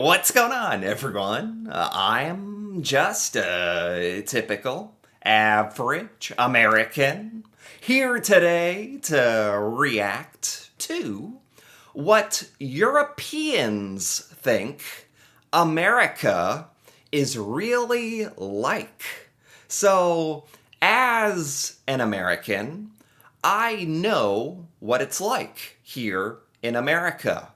What's going on, everyone? I'm just a typical, average American here today to react to what Europeans think America is really like. So, as an American, I know what it's like here in America.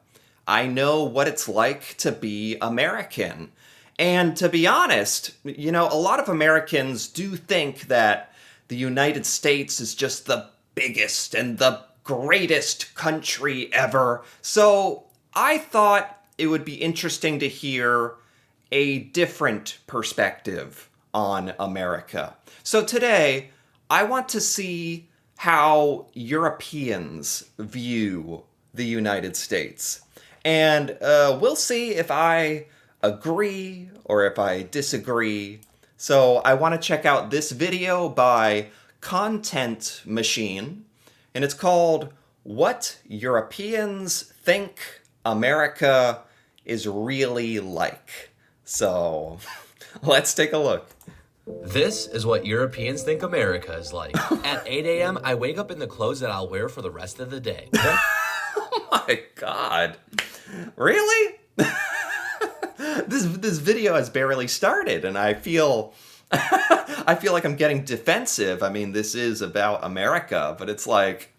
I know what it's like to be American. And to be honest, a lot of Americans do think that the United States is just the biggest and the greatest country ever. So I thought it would be interesting to hear a different perspective on America. So today, I want to see how Europeans view the United States. And we'll see if I agree or if I disagree. So I want to check out this video by Content Machine, and it's called What Europeans Think America is Really Like. So let's take a look. This is what Europeans think America is like. At 8 a.m., I wake up in the clothes that I'll wear for the rest of the day. Oh my God. Really? This video has barely started, and I feel I feel like I'm getting defensive. I mean, this is about America, but it's like,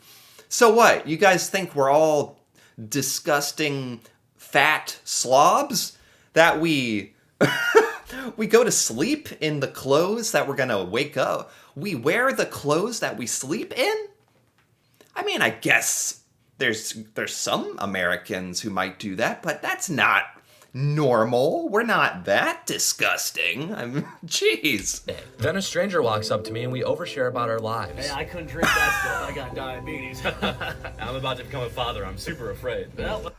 so what? You guys think we're all disgusting fat slobs that we we go to sleep in the clothes that we're gonna wake up? We wear the clothes that we sleep in? I mean, I guess there's some Americans who might do that, but that's not normal. We're not that disgusting. I mean, jeez. Then a stranger walks up to me and we overshare about our lives. Hey, I couldn't drink that stuff. I got diabetes. I'm about to become a father. I'm super afraid. Well,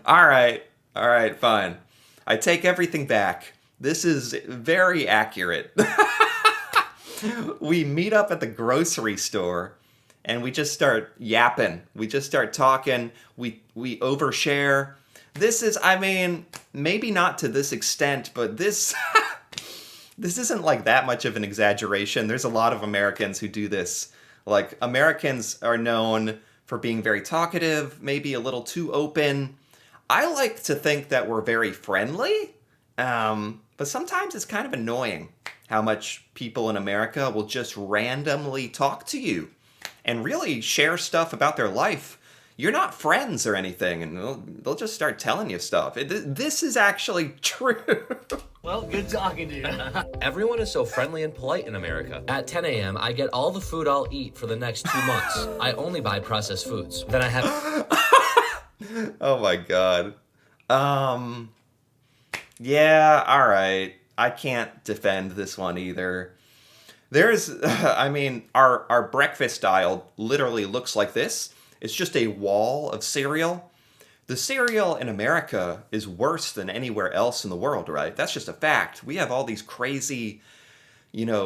All right, fine. I take everything back. This is very accurate. We meet up at the grocery store and we just start yapping. We just start talking. We overshare. This is, I mean, maybe not to this extent, but this this isn't like that much of an exaggeration. There's a lot of Americans who do this. Like, Americans are known for being very talkative, maybe a little too open. I like to think that we're very friendly, but sometimes it's kind of annoying how much people in America will just randomly talk to you and really share stuff about their life. You're not friends or anything, and they'll just start telling you stuff. This is actually true. well, good talking to you. Everyone is so friendly and polite in America. At 10 a.m., I get all the food I'll eat for the next 2 months. I only buy processed foods. Then I have... Oh my God. Yeah, all right. I can't defend this one either. There's, I mean, our breakfast aisle literally looks like this. It's just a wall of cereal. The cereal in America is worse than anywhere else in the world, right? That's just a fact. We have all these crazy,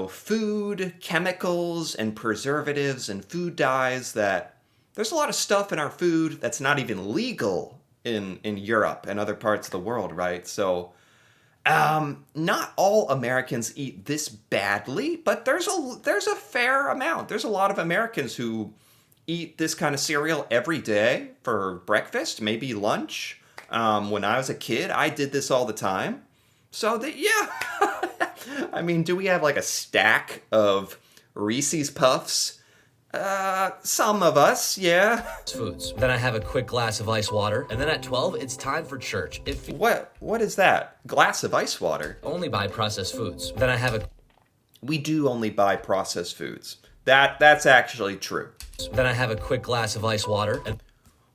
food, chemicals, and preservatives and food dyes that there's a lot of stuff in our food that's not even legal in Europe and other parts of the world, right? So, not all Americans eat this badly, but there's a fair amount. There's a lot of Americans who eat this kind of cereal every day for breakfast, maybe lunch. When I was a kid, I did this all the time. So yeah. I mean, do we have like a stack of Reese's Puffs? Some of us, yeah. foods. Then I have a quick glass of ice water. And then at 12, it's time for church. What is that? Glass of ice water? Only buy processed foods. Then I have a... We do only buy processed foods. That's actually true. Then I have a quick glass of ice water. And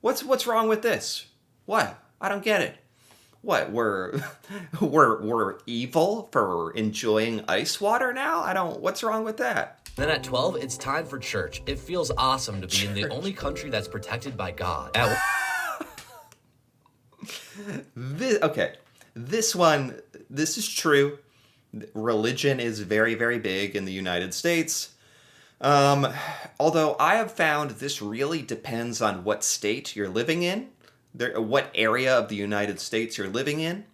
What's wrong with this? What? I don't get it. What, we're evil for enjoying ice water now? What's wrong with that? then at 12, it's time for church. It feels awesome to be in the only country that's protected by God. This is true. Religion is very, very big in the United States. Although I have found this really depends on what state you're living in, what area of the United States you're living in.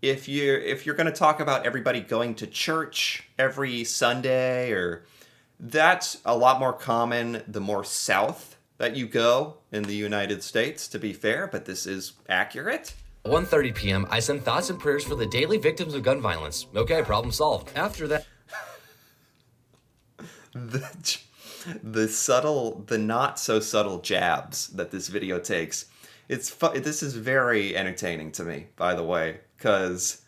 If you're going to talk about everybody going to church every Sunday, or that's a lot more common the more south that you go in the United States, to be fair, but this is accurate. 1:30 p.m., I send thoughts and prayers for the daily victims of gun violence. Okay, problem solved. After that, The not so subtle jabs that this video takes. This is very entertaining to me, by the way, because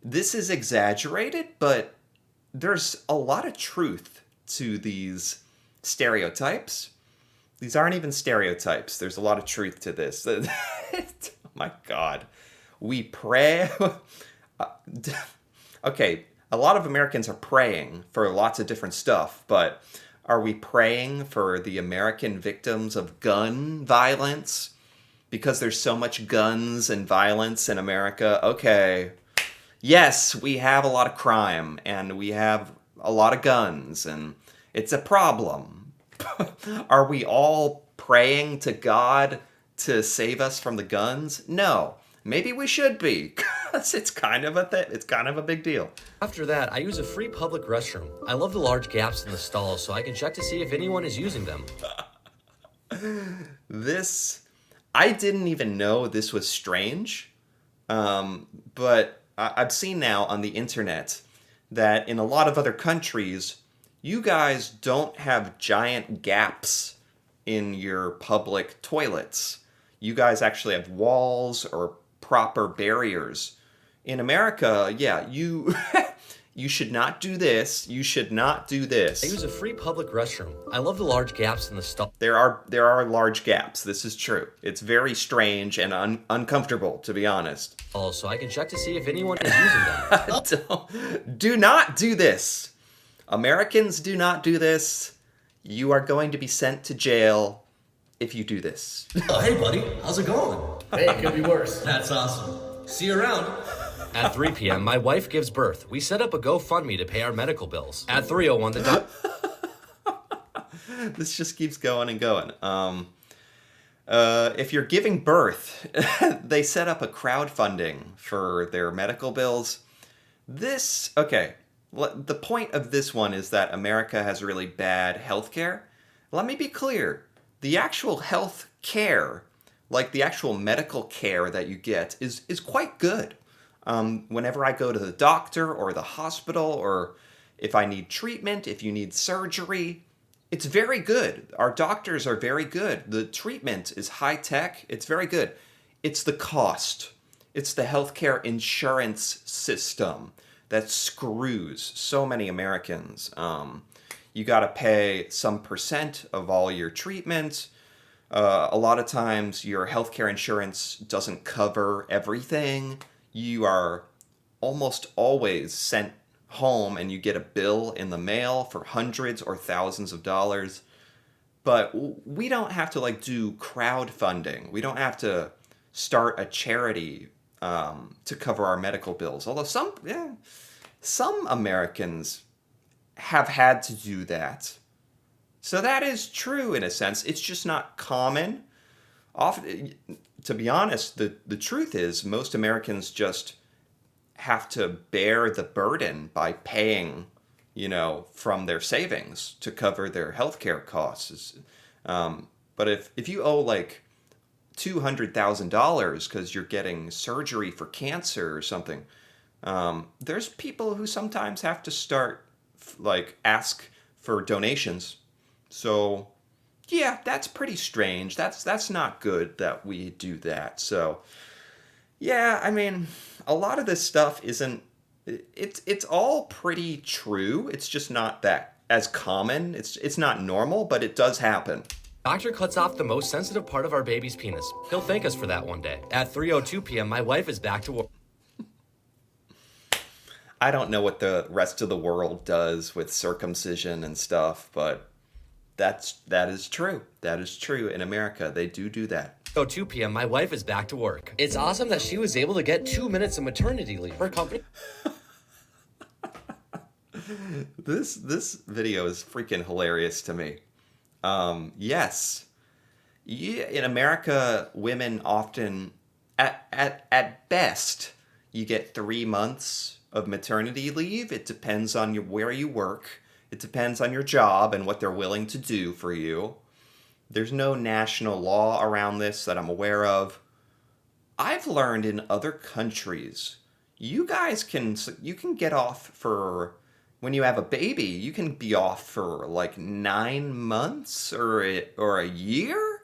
this is exaggerated, but there's a lot of truth to these stereotypes. These aren't even stereotypes. There's a lot of truth to this. Oh my God. We pray. Okay, a lot of Americans are praying for lots of different stuff, but are we praying for the American victims of gun violence? Because there's so much guns and violence in America. Okay, yes, we have a lot of crime, and we have a lot of guns, and it's a problem. Are we all praying to God to save us from the guns? No. Maybe we should be, because it's kind of a big deal. after that, I use a free public restroom. I love the large gaps in the stalls so I can check to see if anyone is using them. I didn't even know this was strange, but I've seen now on the internet that in a lot of other countries, you guys don't have giant gaps in your public toilets. You guys actually have walls or proper barriers. In America, yeah, you should not do this. You should not do this. I use a free public restroom. I love the large gaps in the stalls There are large gaps. This is true. It's very strange and uncomfortable, to be honest. so I can check to see if anyone is using them. Do not do this. Americans, do not do this. You are going to be sent to jail if you do this. Oh, hey, buddy. How's it going? Hey, it could be worse. That's awesome. See you around. At 3 p.m., my wife gives birth. We set up a GoFundMe to pay our medical bills. At 3:01, the doctor... This just keeps going and going. If you're giving birth, they set up a crowdfunding for their medical bills. The point of this one is that America has really bad healthcare. Let me be clear. The actual health care, like the actual medical care that you get, is quite good. Whenever I go to the doctor or the hospital, or if I need treatment, if you need surgery, it's very good. Our doctors are very good. The treatment is high tech. It's very good. It's the cost. It's the healthcare insurance system that screws so many Americans. You got to pay some percent of all your treatment. A lot of times your healthcare insurance doesn't cover everything. You are almost always sent home and you get a bill in the mail for hundreds or thousands of dollars. But we don't have to do crowdfunding. We don't have to start a charity to cover our medical bills. Although some Americans have had to do that. So that is true in a sense. It's just not common. Often, to be honest, the truth is most Americans just have to bear the burden by paying, from their savings to cover their healthcare costs. But if you owe $200,000 because you're getting surgery for cancer or something, there's people who sometimes have to start ask for donations. So yeah, that's pretty strange. That's not good that we do that. So yeah, I mean, a lot of this stuff it's all pretty true. It's just not that as common. It's not normal, but it does happen. Doctor cuts off the most sensitive part of our baby's penis. He'll thank us for that one day. At 3:02 p.m., my wife is back to work. I don't know what the rest of the world does with circumcision and stuff, but that is true. That is true in America. They do that. 2 p.m., my wife is back to work. It's awesome that she was able to get 2 minutes of maternity leave. Her company... This video is freaking hilarious to me. Yes. Yeah, in America, women often, at best, you get 3 months of maternity leave. It depends on where you work. It depends on your job and what they're willing to do for you. There's no national law around this that I'm aware of. I've learned in other countries, you can get off for when you have a baby. You can be off for like 9 months or a year.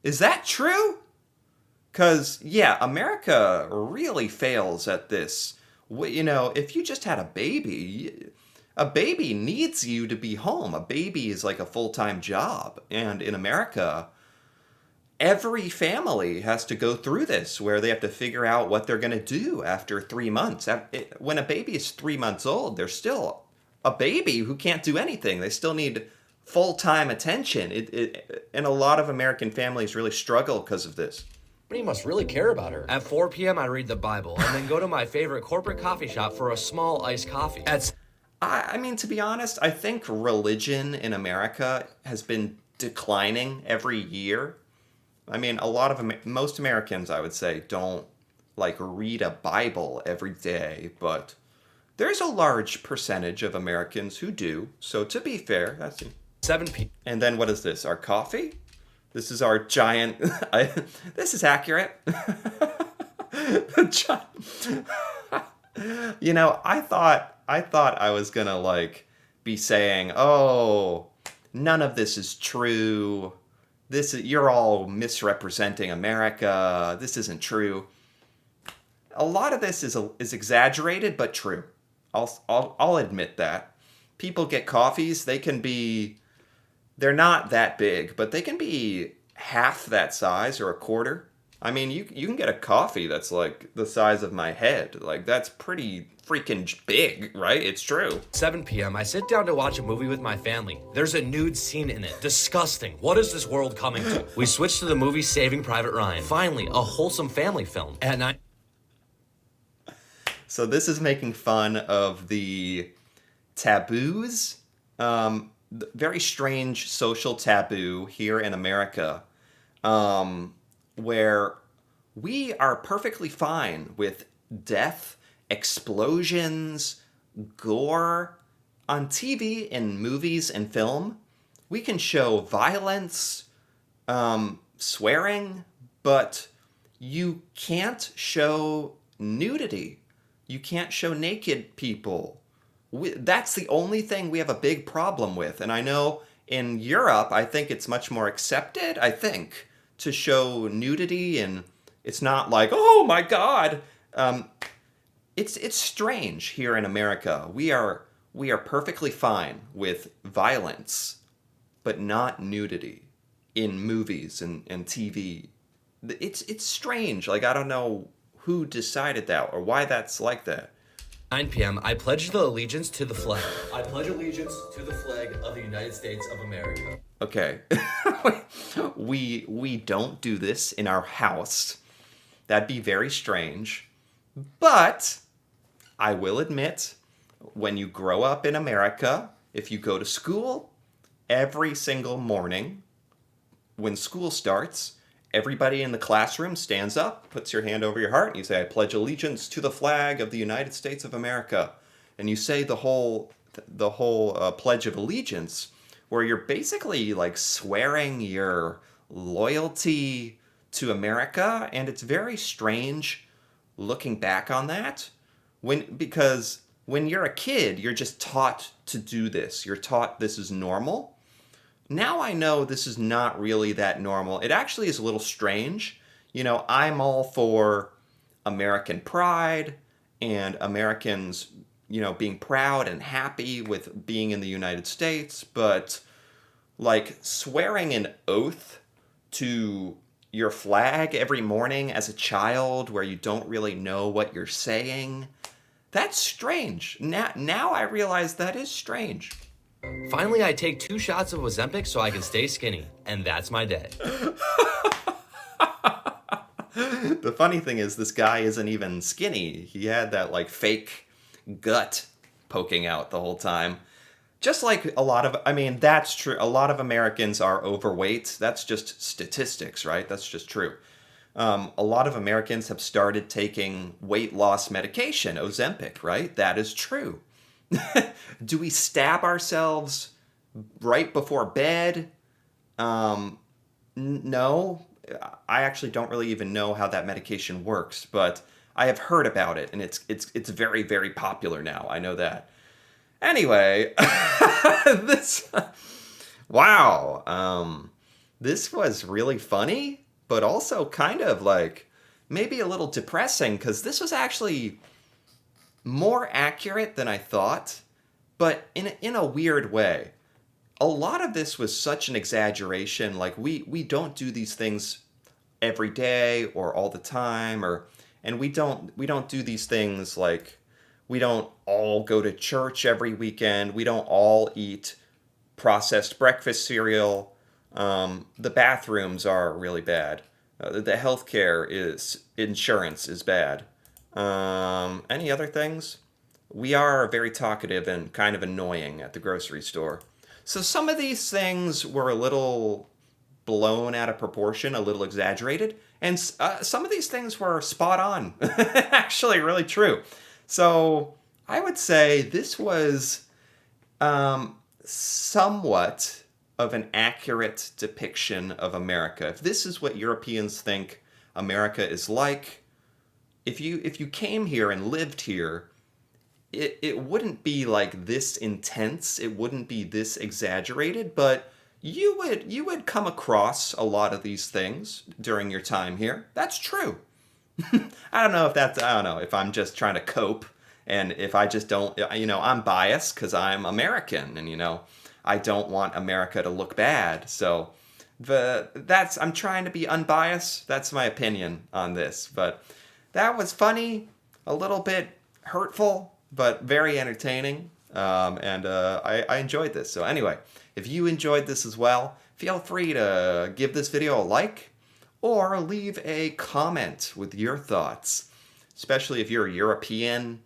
Is that true? Because, yeah, America really fails at this. You know, if you just had a baby needs you to be home. A baby is like a full-time job. And in America, every family has to go through this where they have to figure out what they're going to do after 3 months. When a baby is 3 months old, they're still a baby who can't do anything. They still need full-time attention. And a lot of American families really struggle because of this. He must really care about her. At 4 p.m., I read the Bible and then go to my favorite corporate coffee shop for a small iced coffee. I mean, to be honest, I think religion in America has been declining every year. I mean, most Americans, I would say, don't like read a Bible every day, but there's a large percentage of Americans who do. So to be fair, that's 7 p.m. And then what is this? Our coffee? This is our giant. This is accurate. You know, I thought I was gonna like be saying, "Oh, none of this is true. You're all misrepresenting America. This isn't true." A lot of this is exaggerated, but true. I'll admit that. People get coffees. They're not that big, but they can be half that size or a quarter. I mean, you can get a coffee that's like the size of my head. Like, that's pretty freaking big, right? It's true. 7 p.m. I sit down to watch a movie with my family. There's a nude scene in it. Disgusting. What is this world coming to? We switch to the movie Saving Private Ryan. Finally, a wholesome family film. At night. So this is making fun of the taboos. Very strange social taboo here in America, where we are perfectly fine with death, explosions, gore. On TV, in movies and film, we can show violence, swearing, but you can't show nudity. You can't show naked people. That's the only thing we have a big problem with. And I know in Europe, I think it's much more accepted, to show nudity, and it's not like, oh my God. It's strange here in America. We are perfectly fine with violence, but not nudity in movies and TV. It's strange. Like, I don't know who decided that or why that's like that. 9 p.m. I pledge the allegiance to the flag. I pledge allegiance to the flag of the United States of America. Okay. we don't do this in our house. That'd be very strange. But I will admit, when you grow up in America, if you go to school, every single morning when school starts, everybody in the classroom stands up, puts your hand over your heart, and you say, I pledge allegiance to the flag of the United States of America. And you say the whole Pledge of Allegiance, where you're basically like swearing your loyalty to America. And it's very strange looking back on that, because when you're a kid, you're just taught to do this. You're taught this is normal. Now I know this is not really that normal. It actually is a little strange. You know, I'm all for American pride and Americans, you know, being proud and happy with being in the United States, but like swearing an oath to your flag every morning as a child where you don't really know what you're saying, that's strange. Now I realize that is strange. Finally, I take 2 shots of Ozempic so I can stay skinny, and that's my day. The funny thing is, this guy isn't even skinny. He had that like fake gut poking out the whole time. Just like a lot of, I mean, that's true. A lot of Americans are overweight. That's just statistics, right? That's just true. A lot of Americans have started taking weight loss medication, Ozempic, right? That is true. Do we stab ourselves right before bed? No. I actually don't really even know how that medication works, but I have heard about it, and it's very, very popular now. I know that. Anyway, this wow. This was really funny, but also kind of like maybe a little depressing because this was actually more accurate than I thought, but in a weird way. A lot of this was such an exaggeration. Like we don't do these things every day or all the time, and we don't do these things like we don't all go to church every weekend. We don't all eat processed breakfast cereal. The bathrooms are really bad. The healthcare insurance is bad. Any other things? We are very talkative and kind of annoying at the grocery store. So some of these things were a little blown out of proportion, a little exaggerated, and some of these things were spot on. Actually, really true. So I would say this was somewhat of an accurate depiction of America. If this is what Europeans think America is like, if you came here and lived here, it wouldn't be like this intense. It wouldn't be this exaggerated, but you would come across a lot of these things during your time here. That's true. I don't know if I'm just trying to cope, and if I just don't, I'm biased because I'm American, and I don't want America to look bad. So I'm trying to be unbiased. That's my opinion on this. But that was funny, a little bit hurtful, but very entertaining. And I enjoyed this. So anyway, if you enjoyed this as well, feel free to give this video a like or leave a comment with your thoughts, especially if you're a European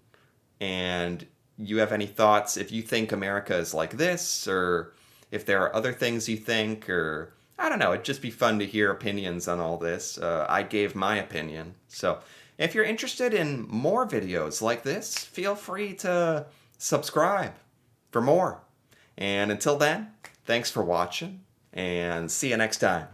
and you have any thoughts, if you think America is like this, or if there are other things you think, or I don't know, it'd just be fun to hear opinions on all this. I gave my opinion. So if you're interested in more videos like this, feel free to subscribe for more. And until then, thanks for watching, and see you next time.